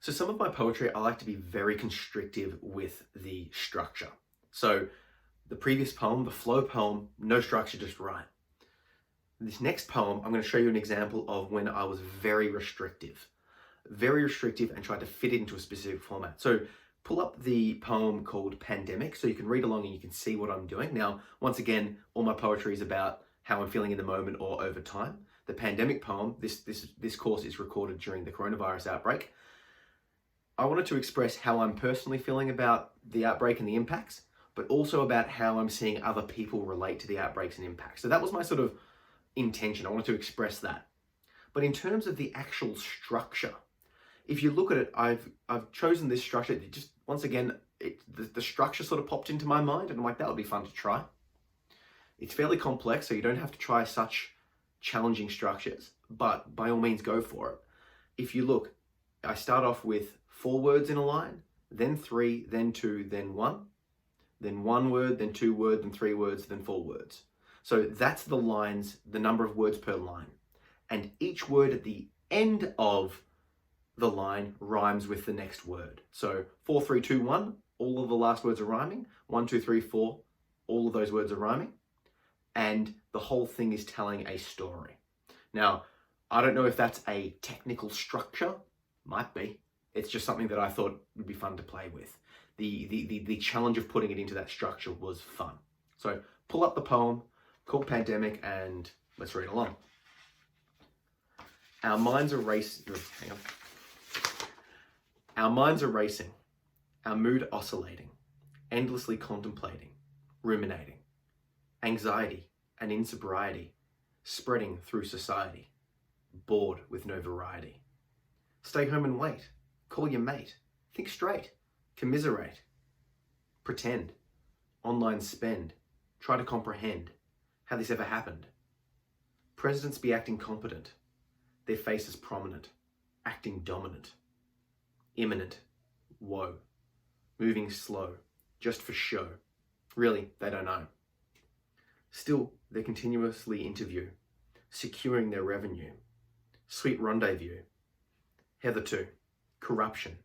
So some of my poetry, I like to be very constrictive with the structure. So the previous poem, the flow poem, no structure, just write. This next poem, I'm going to show you an example of when I was very restrictive and tried to fit it into a specific format. So pull up the poem called Pandemic so you can read along and you can see what I'm doing. Now, once again, all my poetry is about how I'm feeling in the moment or over time. The Pandemic poem, this course is recorded during the coronavirus outbreak. I wanted to express how I'm personally feeling about the outbreak and the impacts, but also about how I'm seeing other people relate to the outbreaks and impacts. So that was my sort of intention. I wanted to express that. But in terms of the actual structure, if you look at it, I've chosen this structure. It just, once again, the structure sort of popped into my mind and I'm like, that would be fun to try. It's fairly complex, so you don't have to try such challenging structures, but by all means go for it. If you look, I start off with 4 words in a line, then 3, then 2, then 1, then 1 word, then 2 words, then 3 words, then 4 words. So that's the lines, the number of words per line. And each word at the end of the line rhymes with the next word. So 4, 3, 2, 1, all of the last words are rhyming. 1, 2, 3, 4, all of those words are rhyming. And the whole thing is telling a story. Now, I don't know if that's a technical structure, might be. It's just something that I thought would be fun to play with. The challenge of putting it into that structure was fun. So pull up the poem called Pandemic and let's read along. Our minds are racing. Hang on. Our minds are racing, our mood oscillating, endlessly contemplating, ruminating, anxiety and insobriety spreading through society, bored with no variety. Stay home and wait, call your mate, think straight, commiserate, pretend, online spend, try to comprehend how this ever happened. Presidents be acting competent, their faces prominent, acting dominant. Imminent, woe, moving slow, just for show. Really, they don't know. Still, they continuously interview, securing their revenue. Sweet rendezvous. Hitherto, corruption,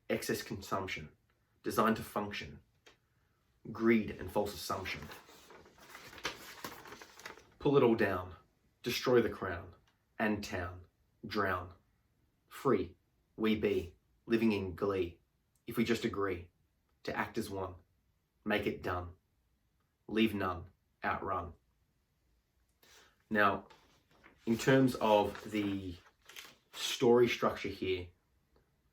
excess consumption, designed to function, greed and false assumption. Pull it all down, destroy the crown, and town, drown. Free, we be, living in glee, if we just agree to act as one, make it done, leave none, outrun. Now, in terms of the story structure here,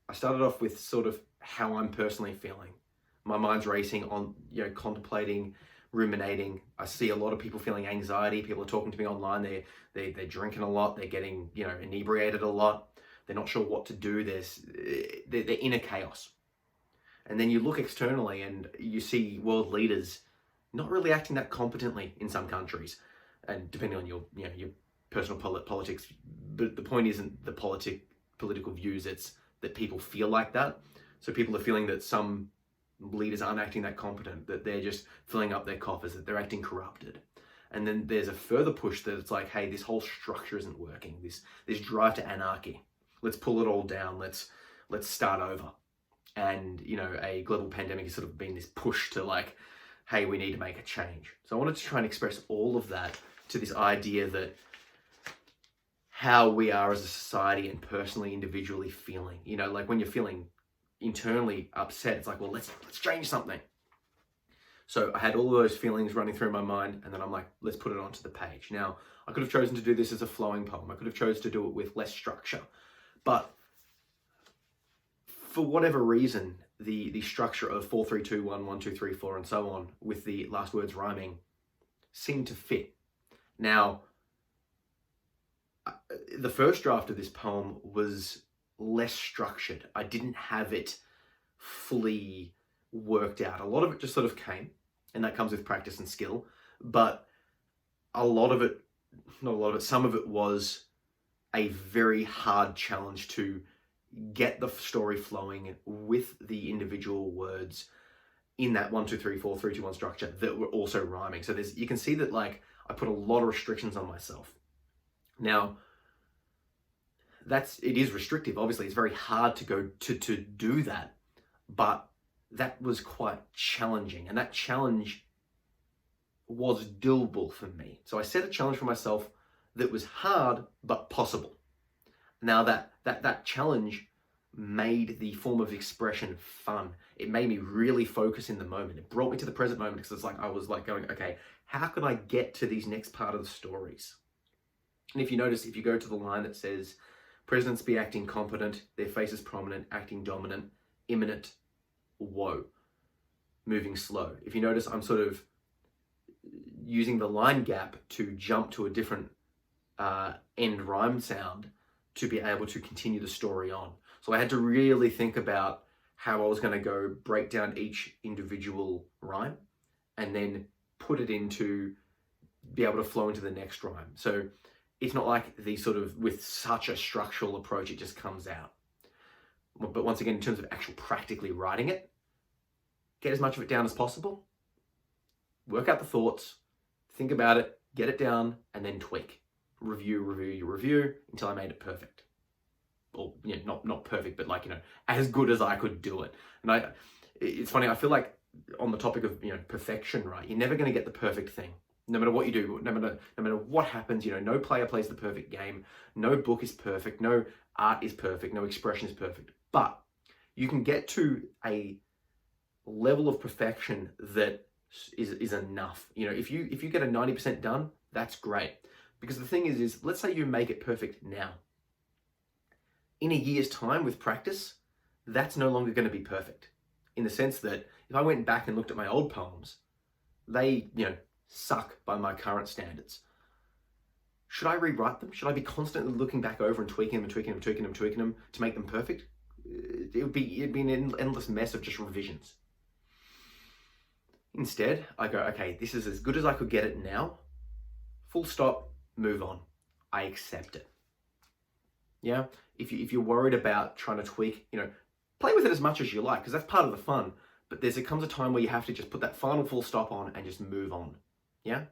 I started off with sort of how I'm personally feeling. My mind's racing on, contemplating, ruminating. I see a lot of people feeling anxiety. People are talking to me online. They're drinking a lot. They're getting, inebriated a lot. They're not sure what to do. They're in a chaos. And then you look externally and you see world leaders not really acting that competently in some countries. And depending on your personal politics, but the point isn't the political views, it's that people feel like that. So people are feeling that some leaders aren't acting that competent, that they're just filling up their coffers, that they're acting corrupted. And then there's a further push that it's like, hey, this whole structure isn't working. This drive to anarchy. Let's pull it all down. Let's start over. And, a global pandemic has sort of been this push to like, hey, we need to make a change. So I wanted to try and express all of that to this idea that how we are as a society and personally, individually feeling, like when you're feeling internally upset, it's like, well, let's change something. So I had all of those feelings running through my mind and then I'm like, let's put it onto the page. Now, I could have chosen to do this as a flowing poem. I could have chosen to do it with less structure. But for whatever reason, the structure of 4, 3, 2, 1, 1, 2, 3, 4, and so on, with the last words rhyming, seemed to fit. Now, the first draft of this poem was less structured. I didn't have it fully worked out. A lot of it just sort of came, and that comes with practice and skill. But some of it was a very hard challenge to get the story flowing with the individual words in that 1, 2, 3, 4, 3, 2, 1 structure that were also rhyming. So you can see that like I put a lot of restrictions on myself. Now, it is restrictive. Obviously, it's very hard to go to do that, but that was quite challenging, and that challenge was doable for me. So I set a challenge for myself that was hard but possible. Now that challenge made the form of expression fun. It made me really focus in the moment. It brought me to the present moment, because it's like I was like going, okay, how can I get to these next part of the stories? And if you notice, if you go to the line that says, presidents be acting competent, their faces prominent, acting dominant, imminent, woe, moving slow. If you notice, I'm sort of using the line gap to jump to a different end rhyme sound to be able to continue the story on. So I had to really think about how I was going to go break down each individual rhyme and then put it into be able to flow into the next rhyme. So it's not like the sort of with such a structural approach, it just comes out. But once again, in terms of actually practically writing it, get as much of it down as possible, work out the thoughts, think about it, get it down, and then tweak. Review until I made it perfect. Or, you know, not perfect, but like, you know, as good as I could do it. And it's funny, I feel like on the topic of, you know, perfection, right? You're never going to get the perfect thing. No matter what you do, no matter what happens, you know, no player plays the perfect game. No book is perfect. No art is perfect. No expression is perfect. But you can get to a level of perfection that is enough. You know, if you get a 90% done, that's great. Because the thing is let's say you make it perfect now. In a year's time with practice, that's no longer going to be perfect. In the sense that if I went back and looked at my old poems, they, you know, suck by my current standards. Should I rewrite them? Should I be constantly looking back over and tweaking them to make them perfect? It'd be an endless mess of just revisions. Instead, I go, okay, this is as good as I could get it now. Full stop, move on. I accept it. Yeah? If you're worried about trying to tweak, you know, play with it as much as you like, because that's part of the fun. But there comes a time where you have to just put that final full stop on and just move on. Yeah?